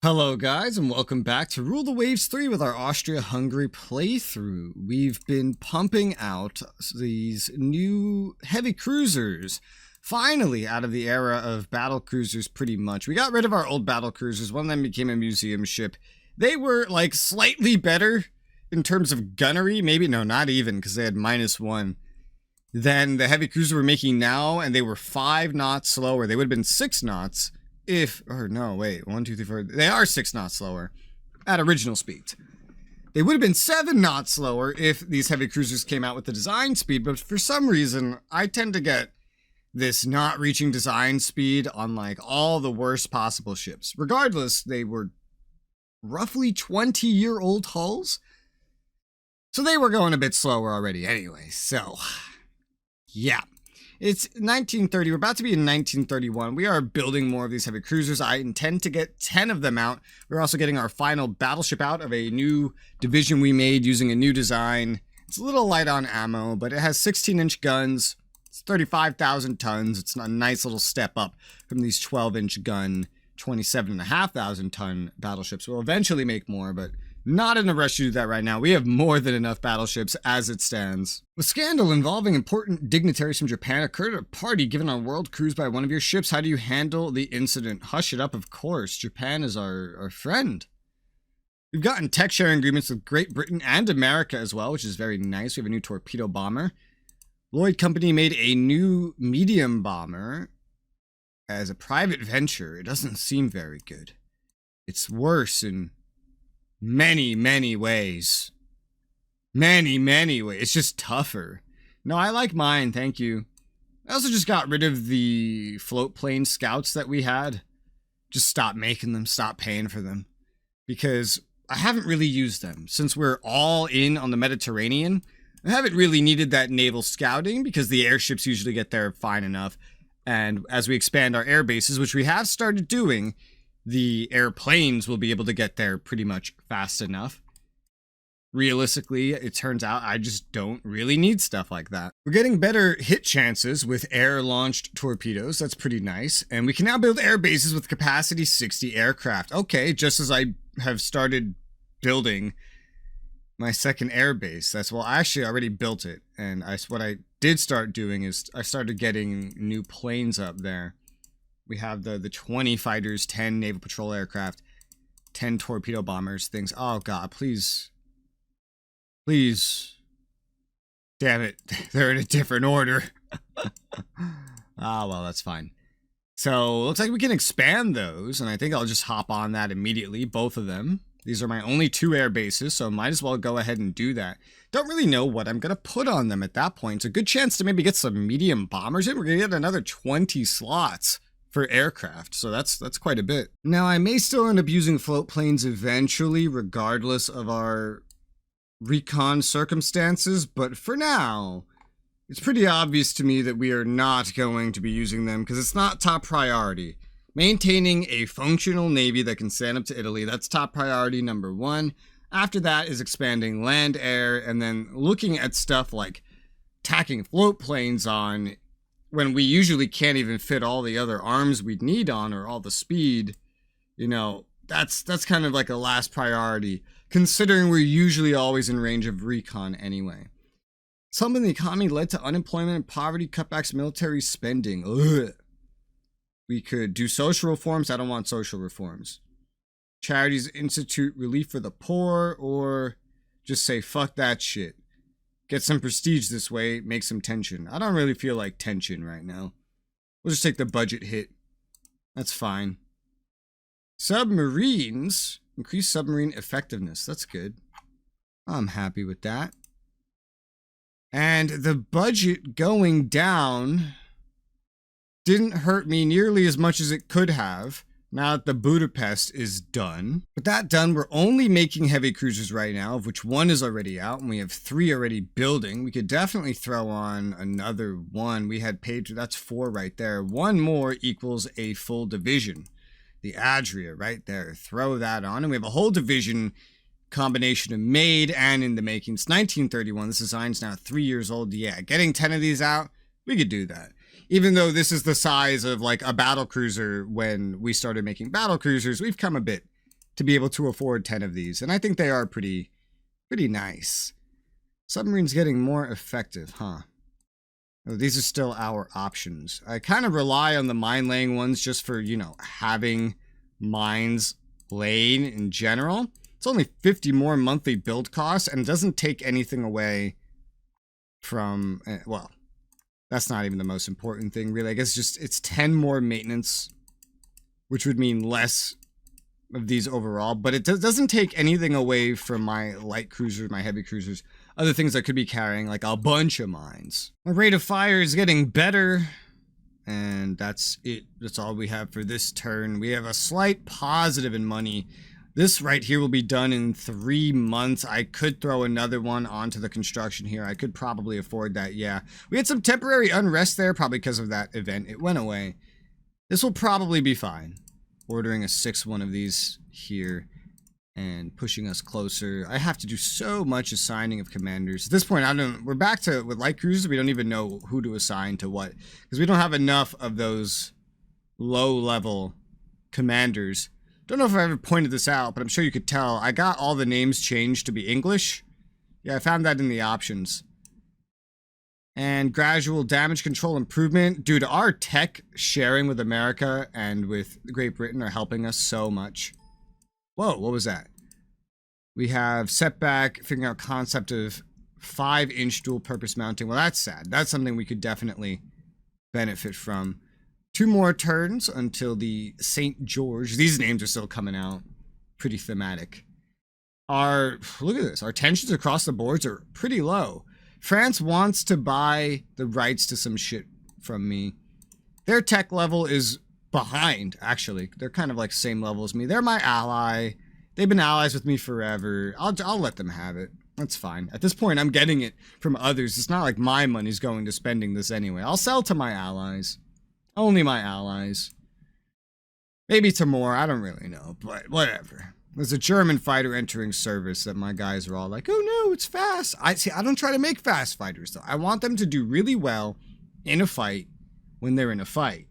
Hello guys, and welcome back to Rule the Waves 3 with our Austria Hungary playthrough. We've been pumping out these new heavy cruisers, finally out of the era of battle cruisers pretty much. We got rid of our old battle cruisers, one of them became a museum ship. They were like slightly better in terms of gunnery, maybe, no, not even, because they had -1, than the heavy cruiser we're making now, and they were 5 knots slower. They would have been 6 knots. Or no, wait, 1, 2, 3, 4, they are 6 knots slower at original speed. They would have been 7 knots slower if these heavy cruisers came out with the design speed, but for some reason, I tend to get this not reaching design speed on like all the worst possible ships. Regardless, they were roughly 20-year-old hulls, so they were going a bit slower already anyway, so yeah. It's 1930. We're about to be in 1931. We are building more of these heavy cruisers. I intend to get 10 of them out. We're also getting our final battleship out of a new division we made using a new design. It's a little light on ammo, but it has 16-inch guns. It's 35,000 tons. It's a nice little step up from these 12-inch gun, 27,500 ton battleships. We'll eventually make more, but not in a rush to do that right now. We have more than enough battleships as it stands. A scandal involving important dignitaries from Japan occurred at a party given on a world cruise by one of your ships. How do you handle the incident? Hush it up, of course. Japan is our friend. We've gotten tech sharing agreements with Great Britain and America as well, which is very nice. We have a new torpedo bomber. Lloyd Company made a new medium bomber as a private venture. It doesn't seem very good. It's worse in many ways. Many ways. It's just tougher. No, I like mine, thank you. I also just got rid of the float plane scouts that we had. Just stop making them, stop paying for them. Because I haven't really used them. Since we're all in on the Mediterranean, I haven't really needed that naval scouting because the airships usually get there fine enough. And as we expand our air bases, which we have started doing, the airplanes will be able to get there pretty much fast enough. Realistically, it turns out I just don't really need stuff like that. We're getting better hit chances with air-launched torpedoes. That's pretty nice. And we can now build air bases with capacity 60 aircraft. Okay, just as I have started building my second air base. That's, well, actually I already built it. And what I did start doing is I started getting new planes up there. We have the 20 fighters, 10 naval patrol aircraft, 10 torpedo bombers, things. Oh god, please. Please. Damn it. They're in a different order. Ah, well, that's fine. So, looks like we can expand those, and I think I'll just hop on that immediately, both of them. These are my only 2 air bases, so might as well go ahead and do that. Don't really know what I'm going to put on them at that point. It's a good chance to maybe get some medium bombers in. We're going to get another 20 slots for aircraft, so that's quite a bit. Now, I may still end up using float planes eventually, regardless of our recon circumstances, but for now, it's pretty obvious to me that we are not going to be using them because it's not top priority. Maintaining a functional navy that can stand up to Italy, that's top priority number 1. After that is expanding land, air, and then looking at stuff like tacking float planes on when we usually can't even fit all the other arms we'd need on or all the speed. You know, that's kind of like a last priority, considering we're usually always in range of recon anyway. Some in the economy led to unemployment and poverty, cutbacks, military spending. Ugh. We could do social reforms. I don't want social reforms. Charities institute relief for the poor, or just say fuck that shit. Get some prestige this way, make some tension. I don't really feel like tension right now. We'll just take the budget hit. That's fine. Submarines. Increase submarine effectiveness. That's good. I'm happy with that. And the budget going down didn't hurt me nearly as much as it could have. Now that the Budapest is done. With that done, we're only making heavy cruisers right now, of which 1 is already out, and we have 3 already building. We could definitely throw on another 1. We had paid, that's 4 right there. 1 more equals a full division. The Adria right there. Throw that on, and we have a whole division combination of made and in the making. It's 1931. This design's now 3 years old. Yeah, getting 10 of these out, we could do that. Even though this is the size of like a battle cruiser when we started making battle cruisers, we've come a bit to be able to afford 10 of these. And I think they are pretty nice. Submarines getting more effective, huh? Oh, these are still our options. I kind of rely on the mine laying ones just for, you know, having mines laid in general. It's only 50 more monthly build costs and doesn't take anything away from, well, that's not even the most important thing, really. I guess just it's 10 more maintenance, which would mean less of these overall, but it doesn't take anything away from my light cruisers, my heavy cruisers, other things I could be carrying, like a bunch of mines. Our rate of fire is getting better, and that's it. That's all we have for this turn. We have a slight positive in money. This right here will be done in 3 months. I could throw another one onto the construction here. I could probably afford that, yeah. We had some temporary unrest there, probably because of that event. It went away. This will probably be fine. Ordering a 6th one of these here and pushing us closer. I have to do so much assigning of commanders. At this point, we're back to, with light cruisers, we don't even know who to assign to what. Because we don't have enough of those low-level commanders. Don't know if I ever pointed this out, but I'm sure you could tell. I got all the names changed to be English. Yeah, I found that in the options. And gradual damage control improvement. Dude, our tech sharing with America and with Great Britain are helping us so much. Whoa, what was that? We have setback, figuring out concept of 5-inch dual purpose mounting. Well, that's sad. That's something we could definitely benefit from. 2 more turns until the St. George. These names are still coming out. Pretty thematic. Look at this. Our tensions across the boards are pretty low. France wants to buy the rights to some shit from me. Their tech level is behind, actually. They're kind of like same level as me. They're my ally. They've been allies with me forever. I'll let them have it. That's fine. At this point, I'm getting it from others. It's not like my money's going to spending this anyway. I'll sell to my allies. Only my allies. Maybe to more, I don't really know, but whatever. There's a German fighter entering service that my guys are all like, oh no, it's fast. I don't try to make fast fighters, though. I want them to do really well in a fight when they're in a fight,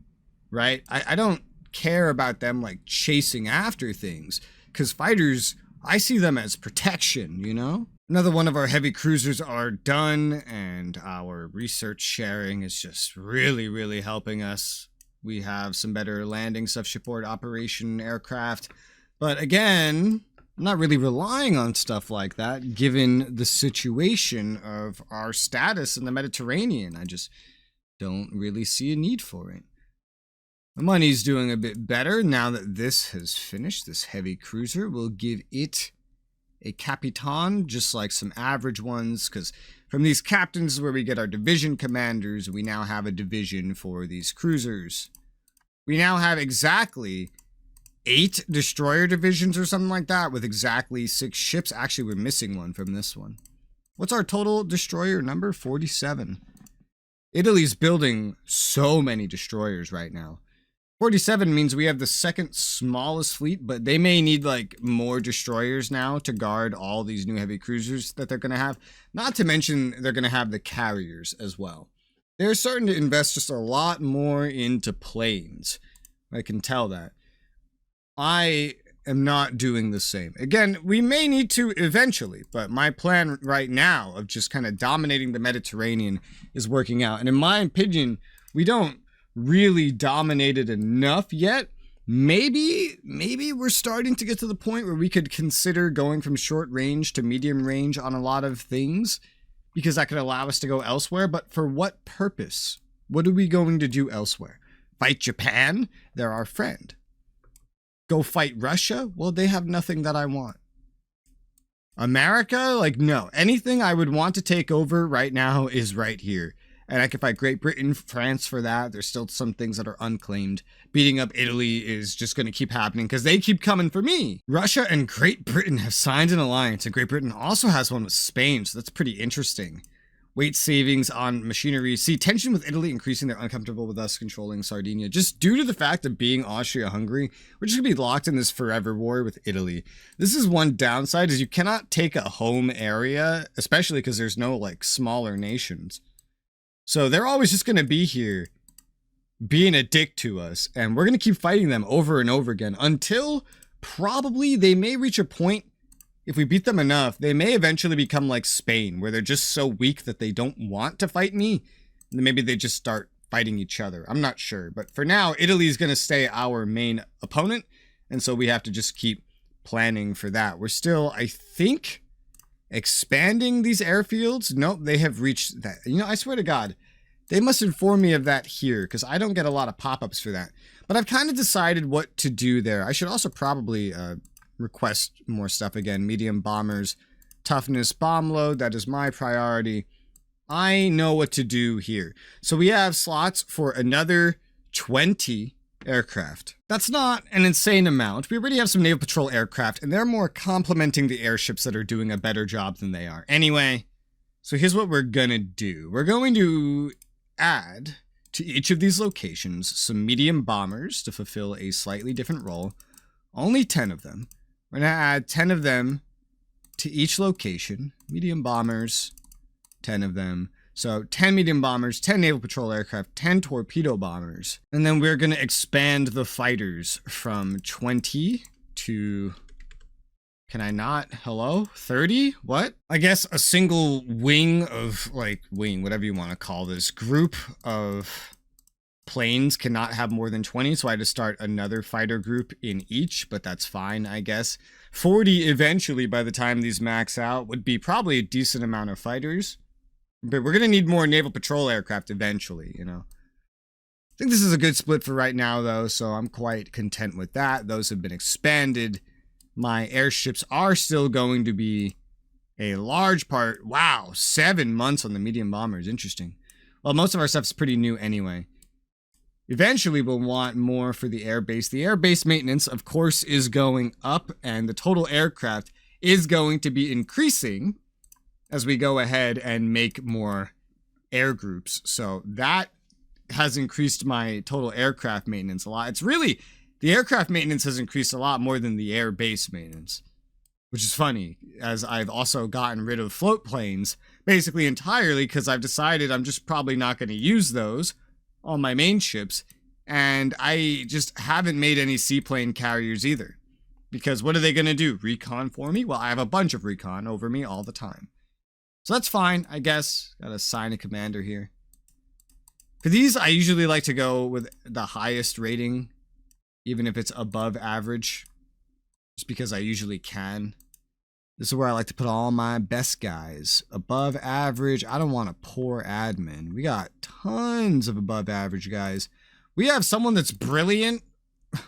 right? I don't care about them, like, chasing after things, because fighters, I see them as protection, you know? Another one of our heavy cruisers are done, and our research sharing is just really, really helping us. We have some better landing stuff, shipboard operation aircraft. But again, I'm not really relying on stuff like that, given the situation of our status in the Mediterranean. I just don't really see a need for it. The money's doing a bit better now that this has finished. This heavy cruiser will give it a Capitan, just like some average ones, because from these captains is where we get our division commanders. We now have a division for these cruisers. We now have exactly 8 destroyer divisions or something like that, with exactly 6 ships. Actually, we're missing one from this one. What's our total destroyer number? 47. Italy's building so many destroyers right now. 47 means we have the second smallest fleet, but they may need like more destroyers now to guard all these new heavy cruisers that they're going to have. Not to mention they're going to have the carriers as well. They're starting to invest just a lot more into planes. I can tell that. I am not doing the same. Again, we may need to eventually, but my plan right now of just kind of dominating the Mediterranean is working out. And in my opinion, we don't really dominated enough yet. Maybe we're starting to get to the point where we could consider going from short range to medium range on a lot of things, because that could allow us to go elsewhere. But for what purpose? What are we going to do elsewhere? Fight Japan? They're our friend. Go fight Russia? Well, they have nothing that I want. America? Like, no. Anything I would want to take over right now is right here. And I can fight Great Britain, France for that. There's still some things that are unclaimed. Beating up Italy is just going to keep happening because they keep coming for me. Russia and Great Britain have signed an alliance, and Great Britain also has one with Spain, so that's pretty interesting. Weight savings on machinery. See, tension with Italy increasing. They're uncomfortable with us controlling Sardinia. Just due to the fact of being Austria Hungary, we're just going to be locked in this forever war with Italy. This is one downside, is you cannot take a home area, especially because there's no like smaller nations. So they're always just going to be here being a dick to us, and we're going to keep fighting them over and over again until probably, they may reach a point, if we beat them enough, they may eventually become like Spain, where they're just so weak that they don't want to fight me. And then maybe they just start fighting each other. I'm not sure. But for now, Italy is going to stay our main opponent. And so we have to just keep planning for that. We're still, I think, expanding these airfields. Nope, they have reached that. You know, I swear to God, they must inform me of that here, because I don't get a lot of pop-ups for that. But I've kind of decided what to do there. I should also probably request more stuff again. Medium bombers, toughness, bomb load. That is my priority. I know what to do here. So we have slots for another 20 aircraft. That's not an insane amount. We already have some Naval Patrol aircraft, and they're more complementing the airships that are doing a better job than they are. Anyway, so here's what we're gonna do. We're going to add to each of these locations some medium bombers to fulfill a slightly different role. Only 10 of them. We're gonna add 10 of them to each location. Medium bombers, 10 of them. So 10 medium bombers, 10 naval patrol aircraft, 10 torpedo bombers. And then we're going to expand the fighters from 20 to, can I not? Hello? 30? What? I guess a single wing of, like, whatever you want to call this, group of planes cannot have more than 20. So I had to start another fighter group in each, but that's fine, I guess. 40 eventually, by the time these max out, would be probably a decent amount of fighters. But we're going to need more naval patrol aircraft eventually, you know. I think this is a good split for right now, though, so I'm quite content with that. Those have been expanded. My airships are still going to be a large part. Wow, 7 months on the medium bombers. Interesting. Well, most of our stuff's pretty new anyway. Eventually, we'll want more for the airbase. The airbase maintenance, of course, is going up, and the total aircraft is going to be increasing as we go ahead and make more air groups. So that has increased my total aircraft maintenance a lot. It's really, the aircraft maintenance has increased a lot more than the air base maintenance, which is funny, as I've also gotten rid of float planes basically entirely because I've decided I'm just probably not going to use those on my main ships. And I just haven't made any seaplane carriers either, because what are they going to do? Recon for me? Well, I have a bunch of recon over me all the time. So that's fine, I guess. Gotta assign a commander here. For these, I usually like to go with the highest rating, even if it's above average, just because I usually can. This is where I like to put all my best guys. Above average, I don't want a poor admin. We got tons of above average guys. We have someone that's brilliant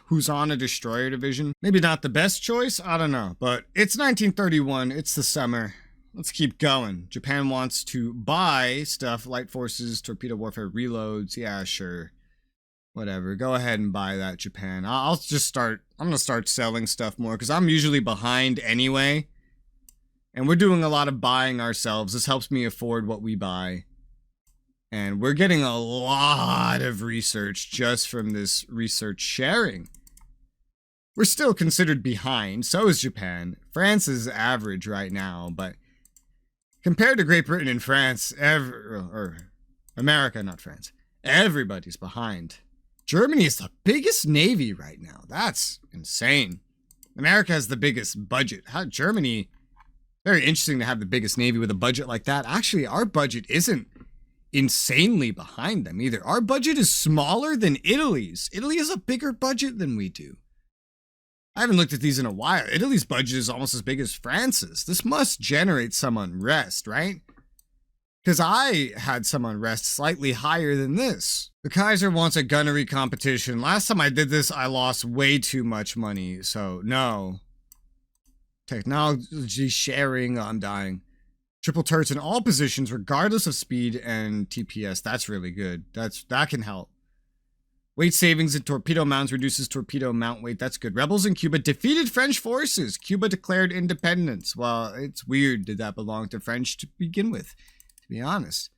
who's on a destroyer division. Maybe not the best choice, I don't know. But it's 1931, it's the summer. Let's keep going. Japan wants to buy stuff, light forces, torpedo warfare, reloads. Yeah, sure. Whatever. Go ahead and buy that, Japan. I'll just start, I'm going to start selling stuff more because I'm usually behind anyway. And we're doing a lot of buying ourselves. This helps me afford what we buy. And we're getting a lot of research just from this research sharing. We're still considered behind. So is Japan. France is average right now, but compared to Great Britain and France, or America, not France, everybody's behind. Germany is the biggest navy right now. That's insane. America has the biggest budget. Germany, very interesting to have the biggest navy with a budget like that. Actually, our budget isn't insanely behind them either. Our budget is smaller than Italy's. Italy has a bigger budget than we do. I haven't looked at these in a while. Italy's budget is almost as big as France's. This must generate some unrest, right? Because I had some unrest slightly higher than this. The Kaiser wants a gunnery competition. Last time I did this, I lost way too much money, so no. Technology sharing, I'm dying. Triple turrets in all positions, regardless of speed and TPS. That's really good. That can help. Weight savings in torpedo mounts reduces torpedo mount weight. That's good. Rebels in Cuba defeated French forces. Cuba declared independence. Well, it's weird. Did that belong to French to begin with? To be honest,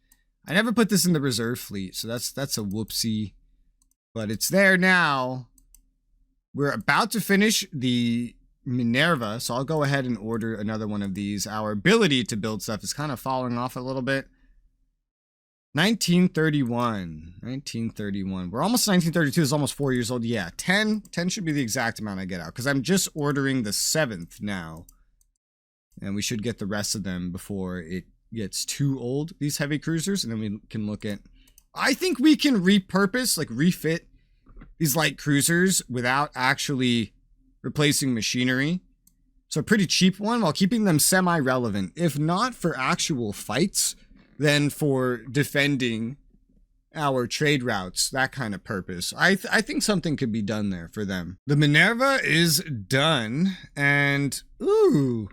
I never put this in the reserve fleet, so that's a whoopsie. But it's there now. We're about to finish the Minerva, so I'll go ahead and order another one of these. Our ability to build stuff is kind of falling off a little bit. 1931. 1931. We're almost 1932. It's almost 4 years old. Yeah, 10. 10 should be the exact amount I get out, because I'm just ordering the 7th now. And we should get the rest of them before it gets too old, these heavy cruisers. And then we can look at... I think we can repurpose, like refit these light cruisers without actually replacing machinery. So a pretty cheap one while keeping them semi-relevant. If not for actual fights, then for defending our trade routes, that kind of purpose. I think something could be done there for them. The Minerva is done, and ooh,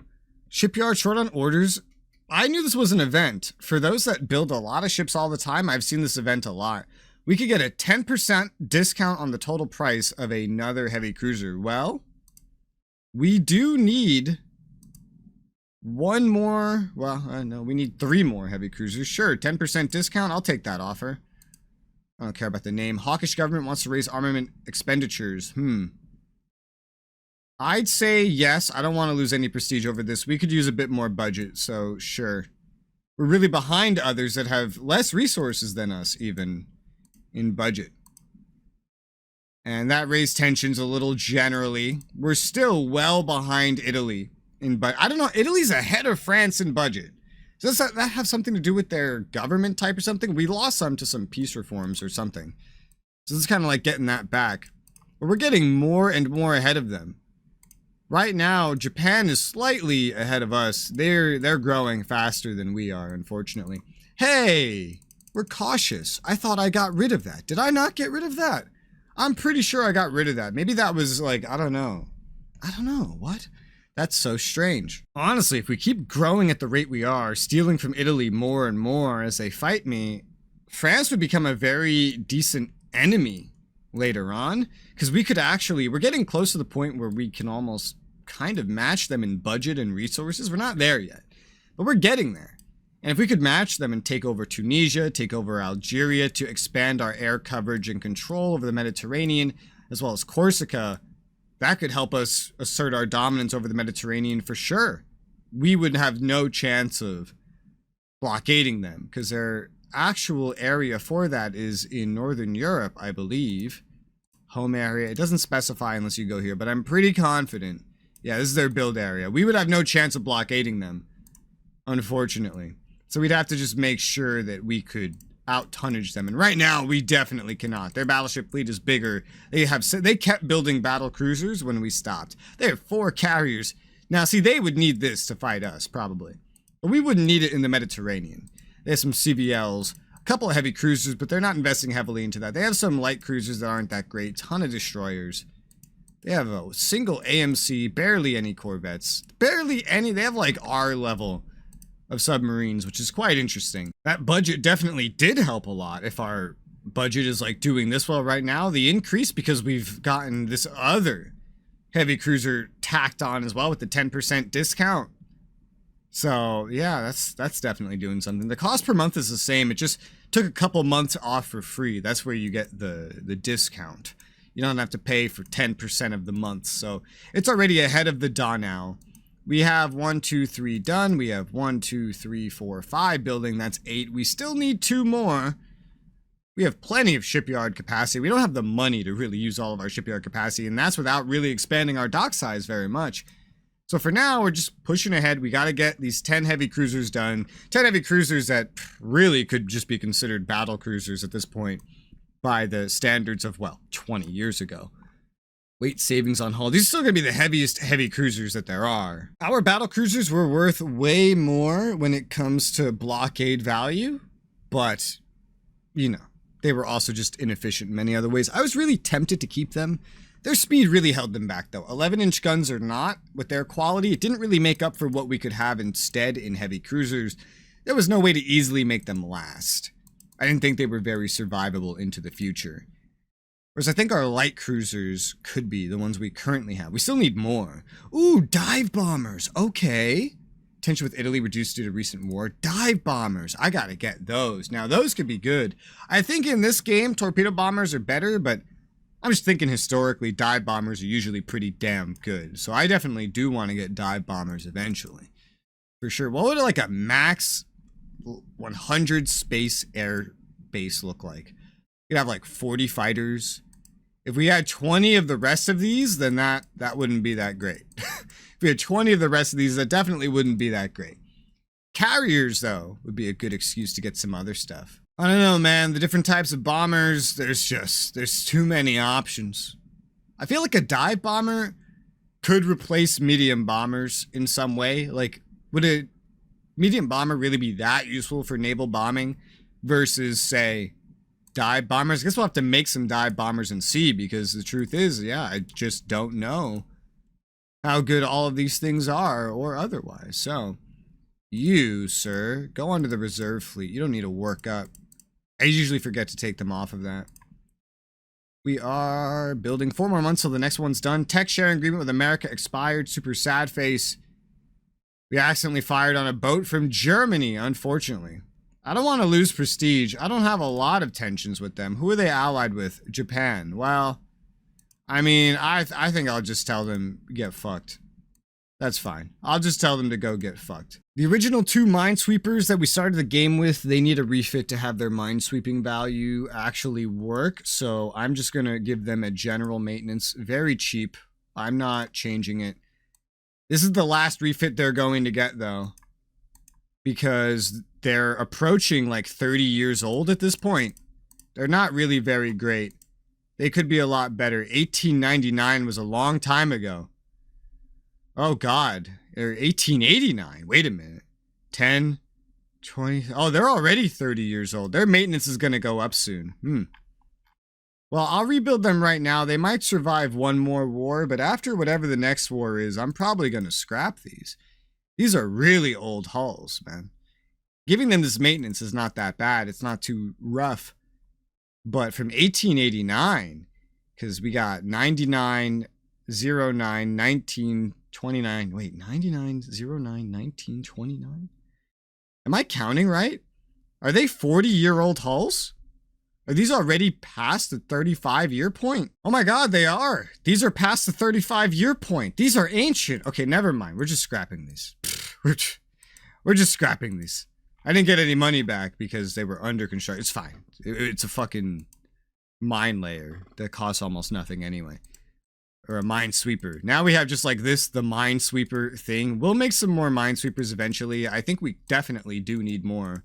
shipyard short on orders. I knew this was an event. For those that build a lot of ships all the time, I've seen this event a lot. We could get a 10% discount on the total price of another heavy cruiser. Well, we do need one more. Well, no, we need 3 more heavy cruisers. Sure, 10% discount. I'll take that offer. I don't care about the name. Hawkish government wants to raise armament expenditures. I'd say yes. I don't want to lose any prestige over this. We could use a bit more budget, so sure. We're really behind others that have less resources than us, even in budget. And that raised tensions a little generally. We're still well behind Italy in budget. I don't know. Italy's ahead of France in budget. Does that have something to do with their government type or something? We lost some to some peace reforms or something. So this is kind of like getting that back. But we're getting more and more ahead of them. Right now, Japan is slightly ahead of us. They're growing faster than we are, unfortunately. Hey, we're cautious. I thought I got rid of that. Did I not get rid of that? I'm pretty sure I got rid of that. Maybe that was like, I don't know. What? That's so strange. Honestly, if we keep growing at the rate we are, stealing from Italy more and more as they fight me, France would become a very decent enemy later on. Because we could actually, we're getting close to the point where we can almost kind of match them in budget and resources. We're not there yet, but we're getting there. And if we could match them and take over Tunisia, take over Algeria to expand our air coverage and control over the Mediterranean, as well as Corsica, that could help us assert our dominance over the Mediterranean for sure. We would have no chance of blockading them because their actual area for that is in Northern Europe, I believe. Home area. It doesn't specify unless you go here, but I'm pretty confident. Yeah, this is their build area. We would have no chance of blockading them, unfortunately. So we'd have to just make sure that we could out-tonnage them. And right now, we definitely cannot. Their battleship fleet is bigger. They kept building battle cruisers when we stopped. They have 4 carriers. Now, see, they would need this to fight us, probably. But we wouldn't need it in the Mediterranean. They have some CBLs, a couple of heavy cruisers, but they're not investing heavily into that. They have some light cruisers that aren't that great. Ton of destroyers. They have a single AMC, barely any corvettes. Barely any. They have like R level of submarines, which is quite interesting. That budget definitely did help a lot. If our budget is like doing this well right now, the increase because we've gotten this other heavy cruiser tacked on as well with the 10% discount. So yeah, that's definitely doing something. The cost per month is the same. It just took a couple months off for free. That's where you get the discount. You don't have to pay for 10% of the month. So it's already ahead of the Donau. We have 1, 2, 3 done. We have 1, 2, 3, 4, 5 building. That's 8. We still need 2 more. We have plenty of shipyard capacity. We don't have the money to really use all of our shipyard capacity, and that's without really expanding our dock size very much. So for now, we're just pushing ahead. We got to get these 10 heavy cruisers done. 10 heavy cruisers that really could just be considered battle cruisers at this point by the standards of, well, 20 years ago. Weight savings on hull. These are still going to be the heaviest heavy cruisers that there are. Our battle cruisers were worth way more when it comes to blockade value, but, you know, they were also just inefficient in many other ways. I was really tempted to keep them. Their speed really held them back, though. 11-inch guns or not, with their quality, it didn't really make up for what we could have instead in heavy cruisers. There was no way to easily make them last. I didn't think they were very survivable into the future. Whereas I think our light cruisers could be the ones we currently have. We still need more. Ooh, dive bombers. Okay. Tension with Italy reduced due to recent war. Dive bombers. I gotta get those. Now, those could be good. I think in this game, torpedo bombers are better, but I'm just thinking historically, dive bombers are usually pretty damn good. So I definitely do want to get dive bombers eventually. For sure. What would like a max 100 space air base look like? You'd have like 40 fighters. If we had 20 of the rest of these, then that wouldn't be that great. If we had 20 of the rest of these, that definitely wouldn't be that great. Carriers, though, would be a good excuse to get some other stuff. I don't know, man. The different types of bombers, there's too many options. I feel like a dive bomber could replace medium bombers in some way. Like, would a medium bomber really be that useful for naval bombing versus, say, dive bombers? I guess we'll have to make some dive bombers and see, because the truth is, yeah, I just don't know how good all of these things are or otherwise. So, you, sir, go onto the reserve fleet. You don't need to work up. I usually forget to take them off of that. We are building 4 more months till the next one's done. Tech sharing agreement with America expired. Super sad face. We accidentally fired on a boat from Germany, unfortunately. I don't want to lose prestige. I don't have a lot of tensions with them. Who are they allied with? Japan. Well, I mean, I think I'll just tell them, get fucked. That's fine. I'll just tell them to go get fucked. The original 2 minesweepers that we started the game with, they need a refit to have their minesweeping value actually work. So I'm just going to give them a general maintenance. Very cheap. I'm not changing it. This is the last refit they're going to get, though, because they're approaching like 30 years old at this point. They're not really very great. They could be a lot better. 1899 was a long time ago. Oh, God. Or 1889. Wait a minute. 10, 20. Oh, they're already 30 years old. Their maintenance is going to go up soon. Well, I'll rebuild them right now. They might survive one more war, but after whatever the next war is, I'm probably going to scrap these. These are really old hulls, man. Giving them this maintenance is not that bad. It's not too rough. But from 1889, because we got 99, 09, 19, 29. Wait, 99, 09, 19, 29? Am I counting right? Are they 40-year-old hulls? Are these already past the 35-year point? Oh my God, they are. These are past the 35-year point. These are ancient. Okay, never mind. We're just scrapping these. We're just scrapping these. I didn't get any money back because they were under construction. It's fine. It's a fucking mine layer that costs almost nothing anyway. Or a minesweeper. Now we have just like this, the minesweeper thing. We'll make some more minesweepers eventually. I think we definitely do need more.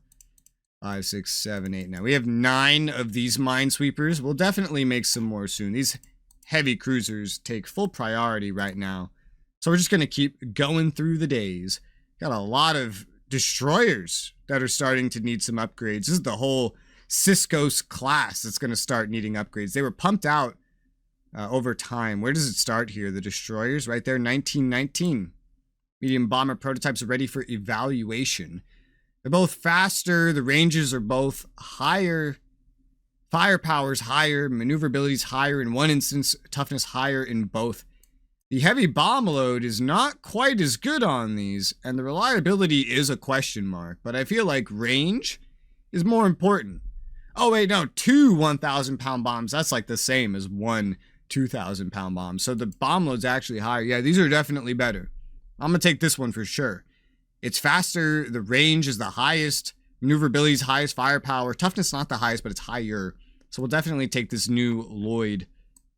5, 6, 7, 8. Now we have 9 of these minesweepers. We'll definitely make some more soon. These heavy cruisers take full priority right now. So we're just going to keep going through the days. Got a lot of destroyers that are starting to need some upgrades. This is the whole Cisco's class that's going to start needing upgrades. They were pumped out over time. Where does it start here? The destroyers right there, 1919. Medium bomber prototypes are ready for evaluation. They're both faster. The ranges are both higher. Firepower's higher. Maneuverability's higher in one instance. Toughness higher in both. The heavy bomb load is not quite as good on these, and the reliability is a question mark, but I feel like range is more important. Oh wait, no, 2 1,000-pound bombs, that's like the same as 1 2,000-pound bomb. So the bomb load's actually higher. Yeah, these are definitely better. I'm gonna take this one for sure. It's faster, the range is the highest, maneuverability's highest, firepower, toughness not the highest, but it's higher. So we'll definitely take this new Lloyd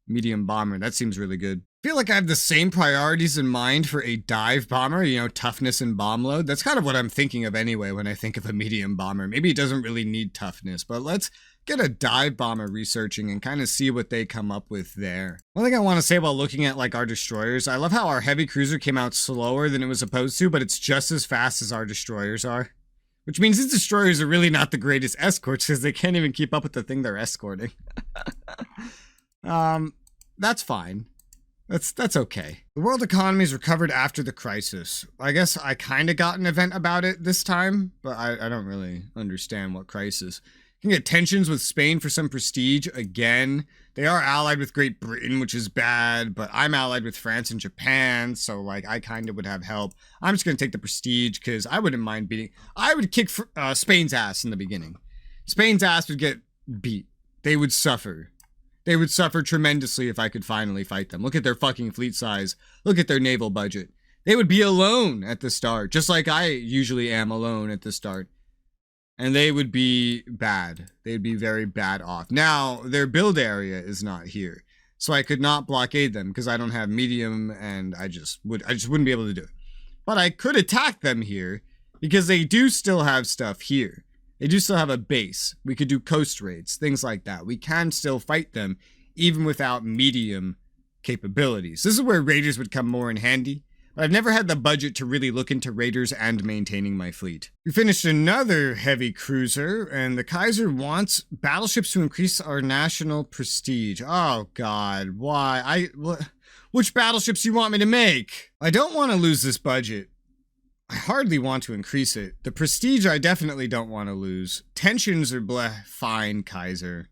medium bomber. That seems really good. I feel like I have the same priorities in mind for a dive bomber, you know, toughness and bomb load. That's kind of what I'm thinking of anyway when I think of a medium bomber. Maybe it doesn't really need toughness, but let's get a dive bomber researching and kind of see what they come up with there. One thing I want to say while looking at like our destroyers, I love how our heavy cruiser came out slower than it was supposed to, but it's just as fast as our destroyers are. Which means these destroyers are really not the greatest escorts because they can't even keep up with the thing they're escorting. That's fine. That's okay. The world economy's recovered after the crisis. I guess I kind of got an event about it this time, but I don't really understand what crisis. You can get tensions with Spain for some prestige again. They are allied with Great Britain, which is bad, but I'm allied with France and Japan, so like I kind of would have help. I'm just going to take the prestige because I wouldn't mind beating. I would kick Spain's ass in the beginning. Spain's ass would get beat. They would suffer. They would suffer tremendously if I could finally fight them. Look at their fucking fleet size. Look at their naval budget. They would be alone at the start, just like I usually am alone at the start. and they would be bad. They'd be very bad off. Now, their build area is not here, so I could not blockade them because I don't have medium, and I just wouldn't be able to do it. But I could attack them here because they do still have stuff here. They do still have a base. We could do coast raids, things like that. We can still fight them even without medium capabilities. This is where raiders would come more in handy. But I've never had the budget to really look into raiders and maintaining my fleet. We finished another heavy cruiser, and the Kaiser wants battleships to increase our national prestige. Oh god, why? Which battleships do you want me to make? I don't want to lose this budget. I hardly want to increase it. The prestige I definitely don't want to lose. Tensions are fine, Kaiser.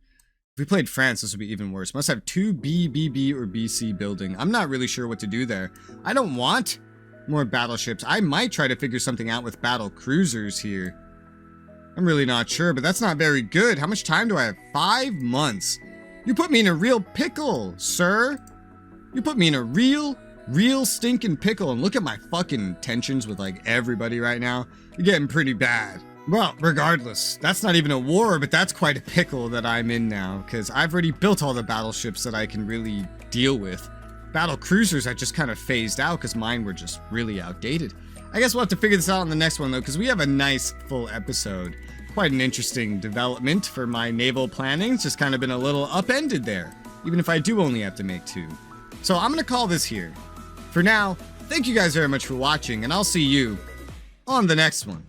If we played France, this would be even worse. Must have 2 BBB or BC building. I'm not really sure what to do there. I don't want more battleships. I might try to figure something out with battle cruisers here. I'm really not sure, but that's not very good. How much time do I have? 5 months. You put me in a real pickle, sir. You put me in a real stinking pickle. And look at my fucking tensions with like everybody right now. You're getting pretty bad. Well, regardless, that's not even a war, but that's quite a pickle that I'm in now, because I've already built all the battleships that I can really deal with. Battle cruisers I just kind of phased out because mine were just really outdated. I guess we'll have to figure this out in the next one though, because we have a nice full episode. Quite an interesting development for my naval planning. It's just kind of been a little upended there, even if I do only have to make 2. So I'm going to call this here. For now, thank you guys very much for watching, and I'll see you on the next one.